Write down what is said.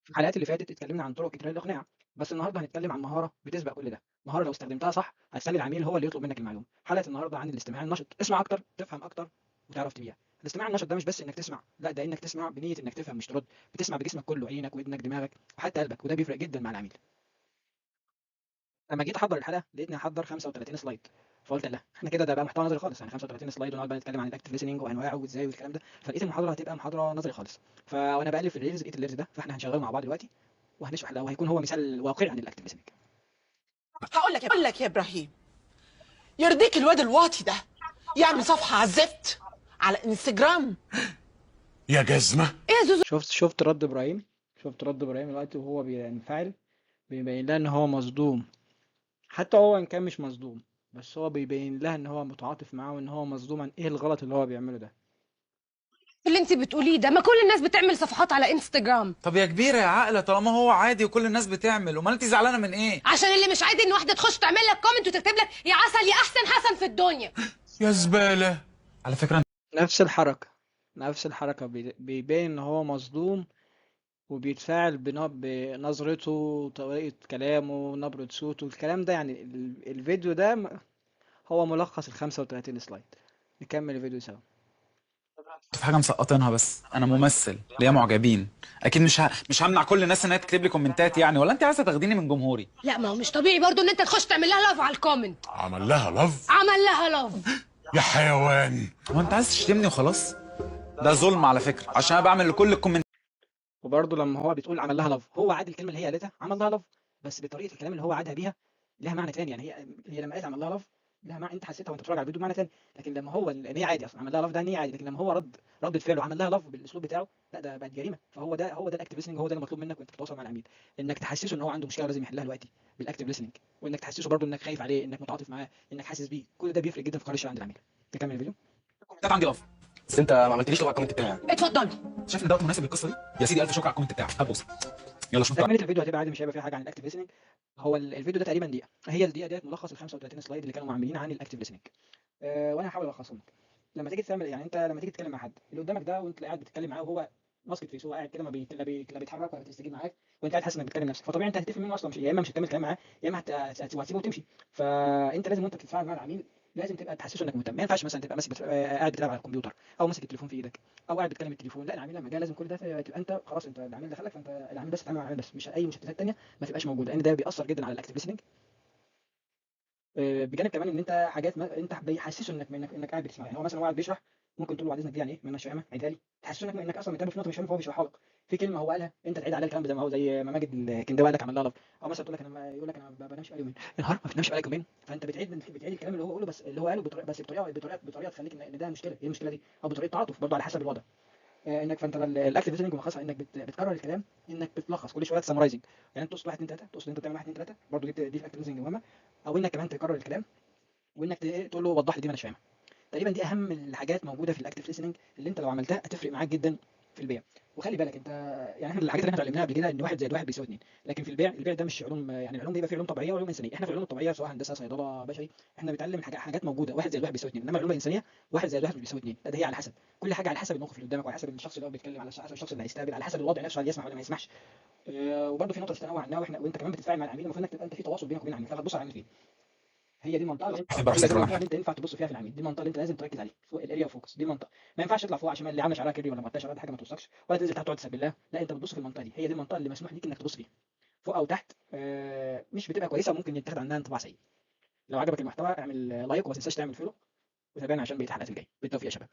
في الحلقات اللي فاتت اتكلمنا عن طرق كتير للاقناع، بس النهارده هنتكلم عن مهاره بتسبق كل ده، مهاره لو استخدمتها صح هتخلي العميل هو اللي يطلب منك المعلومه. حلقه النهارده عن الاستماع النشط، اسمع اكتر تفهم اكتر وتعرف تبيع. الاستماع النشط ده مش بس انك تسمع، لا ده انك تسمع بنيه انك تفهم مش ترد، بتسمع بجسمك كله، عينك ودنك دماغك وحتى قلبك، وده بيفرق جدا مع العميل. لما جيت احضر الحلقه لقيتني احضر 35 سلايد، فقلت لا احنا كده ده بقى محتوى نظري خالص، يعني 35 سلايد ونقعد بقى نتكلم عن الاكتف ليسننج وانواعه وازاي والكلام ده، فلقيت المحاضره هتبقى محاضره نظري خالص. فانا بقلب في الريلز لقيت الريلز ده، فاحنا هنشغله مع بعض دلوقتي وهنشرح ده، وهيكون هو مثال واقعي عن الاكتف ليسننج. هقول لك يا ابراهيم، يرضيك الواد الواطي ده يعمل صفحه على الزفت على انستجرام؟ يا جزمة. ايه يا زوزو؟ شفت رد ابراهيم، شفت رد ابراهيم دلوقتي وهو بينفعل، بيبين لها ان هو مصدوم، حتى هو ان كان مش مصدوم بس هو بيبين لها ان هو متعاطف معاه وان هو مصدوم عن ايه الغلط اللي هو بيعمله ده. اللي انت بتقوليه ده؟ ما كل الناس بتعمل صفحات على انستجرام. طب يا كبيرة يا عاقلة، طالما هو عادي وكل الناس بتعمل، امال انت زعلانة من ايه؟ عشان اللي مش عادي ان واحده تخش تعمل لك كومنت وتكتب لك يا عسل يا احسن حسن في الدنيا. يا زبالة. على فكرة نفس الحركة بيبين ان هو مصدوم وبيتفاعل بنظرته، طريقة كلامه، نبرة صوته، الكلام ده. يعني الفيديو ده هو ملخص ال 35 سلايد. نكمل الفيديو سوا. في حاجة مسقطينها، بس انا ممثل ليا معجبين، اكيد مش همنع كل الناس انها تكتب لي كومنتات يعني، ولا انت عايزة تاخديني من جمهوري؟ لا ما هو مش طبيعي برضو ان انت تخش تعمل لها لاف على الكومنت. عمل لها لف. عمل لها لاف. يا حيوان. هو انت عايز تشتمني وخلاص؟ ده ظلم على فكرة، عشان انا بعمل لكل الكومنتات. وبرضه لما هو بتقول عمل لها لاف، هو عاد الكلمة اللي هي قالتها عمل لها لاف، بس بطريقة الكلام اللي هو عادها بيها لها معنى تاني. يعني هي لما قالت عمل لها لاف لها معنى، انت حسيتها وانت بتتفرج على الفيديو معنى تاني، لكن لما هو ان هي عادي اصلا عمل لها لاف ده ان هي عادي، لكن لما هو رد فعله عمل لها لاف بالاسلوب بتاعه، لا ده بقت جريمه. فهو ده الاكتف ليسننج، هو ده المطلوب منك وانت بتتواصل مع العميل، انك تحسسه ان هو عنده مشكله لازم يحلها دلوقتي بالاكتف ليسننج، وانك تحسسه برضه انك خايف عليه، انك متعاطف معاه، انك حاسس بيه. كل ده بيفرق جدا في قرار الشراء عند العميل. نكمل الفيديو. عندي لاف. بس انت ما عملتليش لغه الكومنت بتاعي. اتفضل. شايف ان ده مناسب للقصة دي؟ يا سيدي الف شكر على الكومنت بتاعك، هبص. يلا شوف بقى. تكمله الفيديو هتبقى عادي، مش هيبقى فيها حاجه عن الاكتف ليسننج. هو الفيديو ده تقريبا دقيقه، هي الدقيقه ديت ملخص ال 35 سلايد اللي كانوا عاملين عن الاكتف ليسننج. وانا هحاول الخصهم لك. لما تيجي تعمل، يعني انت لما تيجي تتكلم مع حد اللي قدامك ده وانت قاعد بتتكلم معاه وهو ماسك فيس، هو قاعد كده ما لا بيتحرك ولا بيستجيب معاك، وانت قاعد حاسس انك بتكلم نفسك، فطبيعي انت هتتفق منه اصلا، مش يا اما مش هتكمل كلام معاه يا اما هتسيبه وتمشي. فانت لازم وانت بتتفاعل مع العميل لازم تبقى تحسسه انك مهتم. ما ينفعش مثلا تبقى ماسك قاعد بتلعب على الكمبيوتر او ماسك التليفون في ايدك او قاعد بتكلم التليفون. لا، العميل لما جه لازم كل ده تبقى انت خلاص، انت العميل دخلك فانت العميل بس تتعامل مع العميل بس، مش اي مشتتات تانيه ما تبقاش موجوده، لان ده بيأثر جدا على الاكتف listening. بجانب كمان ان انت حاجات ما انت بيحسسه انك قاعد بتسمع. يعني هو مثلا هو قاعد بيشرح، ممكن تقول له بعد اذنك دي يعني ايه، ما اناش فاهمها عيدها لي، تحسسه انك اصلا متابع في نقطه مش فاهمها فهو بيشرحها لك. في كلمه هو قالها انت تعيد عليها الكلام زي ما هو، زي ما ماجد الكنداوي قال لك عمل لها لف، او مثلا تقول لك يقول لك انا ما بنامش بقالي يومين، يا نهار ما بتنامش بقالك يومين، فانت بتعيد الكلام اللي هو قاله، بس اللي هو قاله بطريقه تخليك ان ده مشكله، ايه المشكله دي، او بطريقه تعاطف برضه على حسب الوضع. انك فانت الاكتف ليسننج ملخصها انك بتكرر الكلام، انك بتلخص كل شويه سمرايزنج. يعني انت تقصد 1 2 3، تقصد انت بتعمل 1 2 3 برضه، دي في الاكتف ليسننج مهمه. او انك كمان تكرر الكلام وانك تقول له وضح لي دي ما اناش فاهمها. تقريبا دي اهم الحاجات موجوده في الاكتف ليسننج اللي انت لو عملتها هتفرق معاك جدا في البيع. وخلي بالك انت، يعني احنا الحاجات اللي احنا اتعلمناها قبل كده ان 1 زائد 1 بيساوي 2، لكن في البيع ده مش علوم. يعني العلوم دي بقى في علوم طبيعيه وعلوم انسانيه. احنا في العلوم الطبيعيه سواء هندسه صيدله بشري، احنا بنتعلم حاجات موجوده 1 زائد 1 بيساوي 2، انما العلوم الانسانيه 1 زائد 1 مش بيساوي 2، لا ده هي على حسب كل حاجه، على حسب الموقف اللي قدامك، وعلى حسب الشخص اللي هو بيتكلم، على حسب الشخص اللي هيستقبل، على حسب الوضع نفسه هل يسمع ولا ما يسمعش. وبرده في نقطه تتنوع عنها، وانت كمان بتتفاعل مع العميل المفروض انك تبقى انت في تواصل بينك وبين العميل، فتبص على العميل فين. هي دي المنطقه اللي انت يبقى هي دي بحسك المنطقه الواحد. اللي انت ينفع تبص فيها في العميل، دي المنطقه اللي انت لازم تركز عليها فوق الاريا فوكس. دي المنطقه ما ينفعش تطلع فوق عشان اللي عامله شعرها كيرلي ولا مقطع شعرها، دي حاجه ما توصكش، ولا تنزل تحت تقعد تسبل لها، لا انت بتبص في المنطقه دي، هي دي المنطقه اللي مسموح ليك انك تبص فيها. فوق او تحت مش بتبقى كويسه وممكن يتاخد عنها انطباع سيء. لو عجبك المحتوى اعمل لايك وما تنساش تعمل فولو وتابعنا عشان بقيه الحلقات الجايه. بالتوفيق يا شباب.